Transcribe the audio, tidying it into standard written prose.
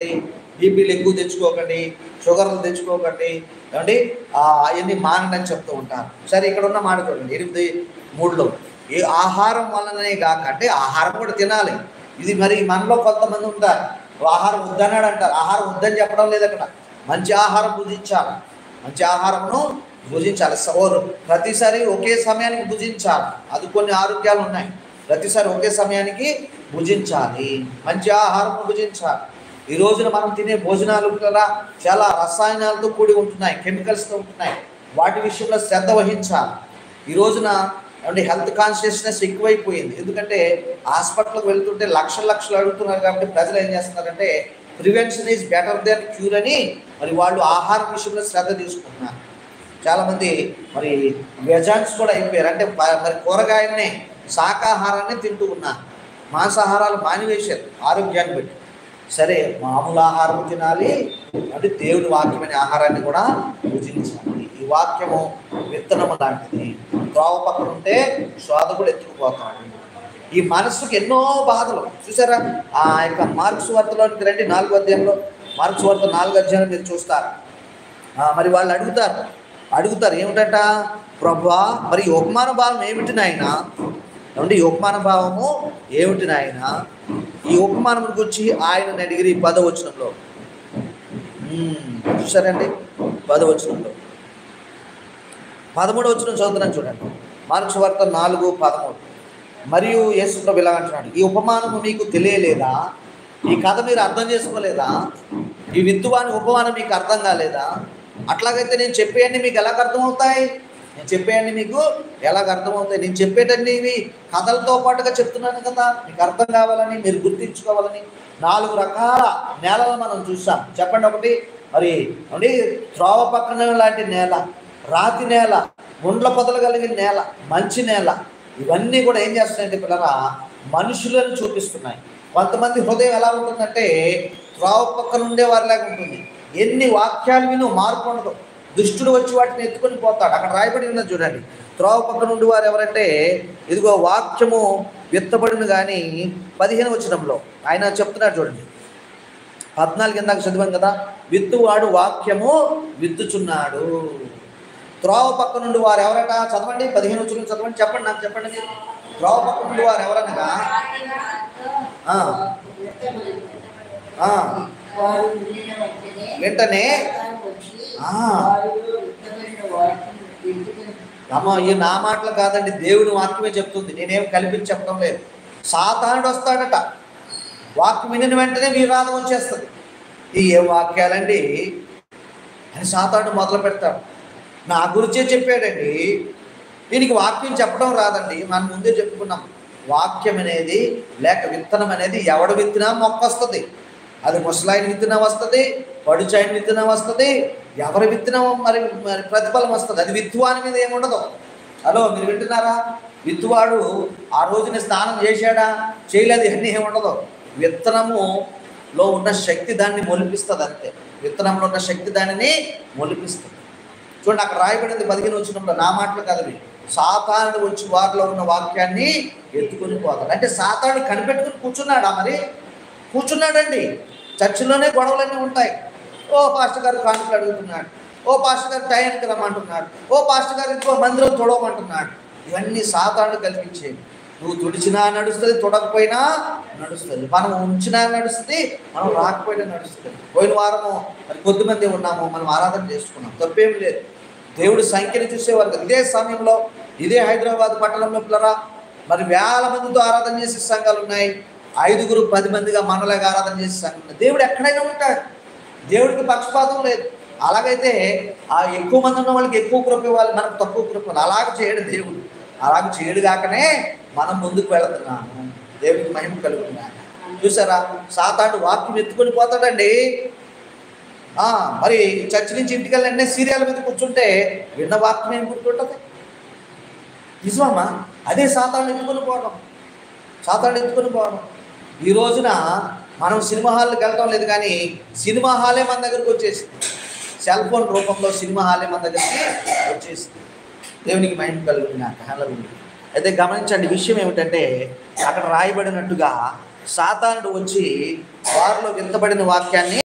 బీపీలు ఎక్కువ తెచ్చుకోకండి, షుగర్లు తెచ్చుకోకండి, ఏమండి అవన్నీ మానని చెప్తూ ఉంటారు. సరే, ఇక్కడ ఉన్న మాట చూడండి 8:3లో, ఏ ఆహారం వలననే కాక, అంటే ఆహారం కూడా తినాలి. ఇది మరి మనలో కొంతమంది ఉంటారు, ఆహారం వద్దన్నాడు అంటారు. ఆహారం వద్దని చెప్పడం లేదు అక్కడ. మంచి ఆహారం భుజించాలి, మంచి ఆహారమును భుజించాలి. ప్రతిసారి ఒకే సమయానికి భుజించాలి. అది కొన్ని ఆరోగ్యాలు ఉన్నాయి. ప్రతిసారి ఒకే సమయానికి భుజించాలి, మంచి ఆహారం భుజించాలి. ఈ రోజున మనం తినే భోజనాలు కూడా చాలా రసాయనాలతో కూడి ఉంటున్నాయి, కెమికల్స్తో ఉంటున్నాయి. వాటి విషయంలో శ్రద్ధ వహించాలి. ఈ రోజున అంటే హెల్త్ కాన్షియస్నెస్ ఎక్కువైపోయింది. ఎందుకంటే హాస్పిటల్కి వెళ్తుంటే లక్షలు అడుగుతున్నారు. కాబట్టి ప్రజలు ఏం చేస్తున్నారంటే prevention is better than cure అని మరి వాళ్ళు ఆహారం విషయంలో శ్రద్ధ తీసుకుంటున్నారు. చాలామంది మరి వెజాన్స్ కూడా అయిపోయారు. అంటే మరి కూరగాయలనే, శాకాహారాన్ని తింటూ ఉన్నారు. మాంసాహారాలు మానివేశారు ఆరోగ్యాన్ని బట్టి. సరే, మామూలు ఆహారం తినాలి, అంటే దేవుడి వాక్యమైన ఆహారాన్ని కూడా భుజించాలి. ఈ వాక్యము విత్తనము లాంటిది. త్రోవ పక్కన ఉంటే శోధకుడు ఎత్తుకుపోతాడు. ఈ మనస్సుకు ఎన్నో బాధలు. చూసారా, ఆ యొక్క మార్క్స్ వార్తలోనికి రండి, 4వ అధ్యాయంలో. మార్క్స్ వార్త 4వ అధ్యాయం మీరు చూస్తారు. మరి వాళ్ళు అడుగుతారు ఏమిటంట, ప్రభువా మరి ఈ ఉపమాన భావం ఏమిటి నాయనా? ఏమంటే ఈ ఉపమాన భావము ఏమిటి నాయన? ఈ ఉపమానం గురించి ఆయన అడిగిరి 10వ వచనంలో. చూసారండి, 10వ వచనంలో. 13వ వచనం చదువుతున్నాను చూడండి. మార్క్స్ వార్త 4:13. మరియు యేసు ప్రభు ఇలా అంటున్నాడు, ఈ ఉపమానము మీకు తెలియలేదా? ఈ కథ మీరు అర్థం చేసుకోలేదా? ఈ విత్తువాని ఉపమానం మీకు అర్థం కాలేదా? అట్లాగైతే నేను చెప్పేవన్నీ మీకు ఎలాగ అర్థమవుతాయి? నేను చెప్పేటన్నీ ఇవి కథలతో పాటుగా చెప్తున్నాను కదా, మీకు అర్థం కావాలని, మీరు గుర్తించుకోవాలని. 4 రకాల నేలలు మనం చూసాం. చెప్పండి. ఒకటి మరి అంటే త్రోవ పక్కన లాంటి నేల, రాతి నేల, ముండ్ల పొదలు కలిగిన నేల, మంచి నేల. ఇవన్నీ కూడా ఏం చేస్తున్నాయంటే పిల్లరా, మనుషులను చూపిస్తున్నాయి. కొంతమంది హృదయం ఎలా ఉంటుందంటే త్రోవ పక్కన ఉండేవారిలాగా ఉంటుంది. ఎన్ని వాక్యాలు విను మార్పు ఉండదు. దుష్టుడు వచ్చి వాటిని ఎత్తుకొని పోతాడు. అక్కడ రాయబడి ఉన్నది చూడండి, త్రోవ పక్కన ఉండి వారు ఎవరంటే, ఇదిగో వాక్యము విత్తబడిన. కానీ 15వ వచనంలో ఆయన చెప్తున్నాడు చూడండి. 14 కిందాక చదివాం కదా, విత్తువాడు వాక్యము విత్తుచున్నాడు. త్రోవ పక్క నుండి వారు ఎవరట? చదవండి, 15వ వచనం చదవండి, చెప్పండి, నాకు చెప్పండి మీరు. త్రోవ పక్క నుండి వారు ఎవరనగా వెంటనే అమ్మ, ఈ నా మాటలు కాదండి, దేవుని వాక్యమే చెప్తుంది. నేనేం కల్పించి చెప్పడం లేదు. సాతానుడు వస్తాడట, వాక్యం వినిన వెంటనే వివాదం వచ్చేస్తుంది. ఈ ఏ వాక్యాలండి అని సాతానుడు మొదలు పెడతాడు. నా గురించే చెప్పాడండి, దీనికి వాక్యం చెప్పడం రాదండి. మనం ముందే చెప్పుకున్నాం, వాక్యం అనేది లేక విత్తనం అనేది ఎవడు విత్తినా మొక్క వస్తుంది. అది ముసలాయిన విత్తనా వస్తుంది, పడుచాయిన విత్తనా వస్తుంది, ఎవరి విత్తనం మరి ప్రతిఫలం వస్తుంది. అది విత్తువాని మీద ఏముండదు. హలో, మీరు వింటున్నారా? విత్తువాడు ఆ రోజున స్నానం చేశాడా చేయలేదు అన్నీ ఏముండదు. విత్తనములో ఉన్న శక్తి దాన్ని మొలిపిస్తుంది అంతే. విత్తనంలో ఉన్న శక్తి దానిని మొలిపిస్తుంది. చూడండి, అక్కడ రాయబడింది 15వ వచనంలో, నా మాటలు కదవి, సాతానుడు వచ్చి వారిలో ఉన్న వాక్యాన్ని ఎత్తుకొని పోతాడు. అంటే సాతానుడు కనిపెట్టుకుని కూర్చున్నాడా? మరి కూర్చున్నాడండి. చర్చిలోనే గొడవలన్నీ ఉంటాయి. ఓ పాస్టర్ గారు కానుకలు అడుగుతున్నాడు, ఓ పాస్టర్ గారు టైంకి రమ్మంటున్నాడు, ఓ పాస్టర్ గారు ఇంకో మందిరం తొడవమంటున్నాడు. ఇవన్నీ సాతానుడు కల్పించేవి. నువ్వు తుడిచినా నడుస్తుంది, తొడకపోయినా నడుస్తుంది. మనం ఉంచినా నడుస్తుంది, మనం రాకపోయినా నడుస్తుంది. పోయిన వారము మరి కొద్దిమంది ఉన్నాము, మనం ఆరాధన చేసుకున్నాం, తప్పేమి లేదు. దేవుడి సంఖ్యని చూసేవారు. ఇదే సమయంలో ఇదే హైదరాబాద్ పట్టణంలో పిల్లరా మరి వేల మందితో ఆరాధన చేసే సంఘాలు ఉన్నాయి. 5గురు 10 మందిగా మనలాగా ఆరాధన చేసే సంఘం ఉన్నాయి. దేవుడు ఎక్కడైనా ఉంటాడు, దేవుడికి పక్షపాతం లేదు. అలాగైతే ఆ ఎక్కువ మంది ఉన్న వాళ్ళకి ఎక్కువ కృప ఇవ్వాలి, మనకు తక్కువ కృప. అలాగ చేయడు దేవుడు. అలాగ చేయడు కాకనే మనం ముందుకు వెళుతున్నాము. దేవుడికి మహిమ కలుగుతున్నాను. చూసారా, సాతానుడు వాక్యం ఎత్తుకొని పోతాడండి. మరి చర్చి నుంచి ఇంటికి వెళ్ళి సీరియల్ మీద కూర్చుంటే విన్న వాక్యం ఏం గుర్తుంటుంది? నిజమమ్మా, అదే సాతానుడు ఎత్తుకొని పోవడం. ఈ రోజున మనం సినిమా హాల్కి వెళ్ళడం లేదు, కానీ సినిమా హాలే మన దగ్గరకు వచ్చేసింది. సెల్ ఫోన్ రూపంలో సినిమా హాలే మన దగ్గరికి వచ్చేసింది. దేవునికి మహిమ కలుగుతున్నాను. హల్లెలూయా. అయితే గమనించండి, విషయం ఏమిటంటే అక్కడ రాయబడినట్టుగా సాతానుడు వచ్చి వారిలో విత్తబడిన వాక్యాన్ని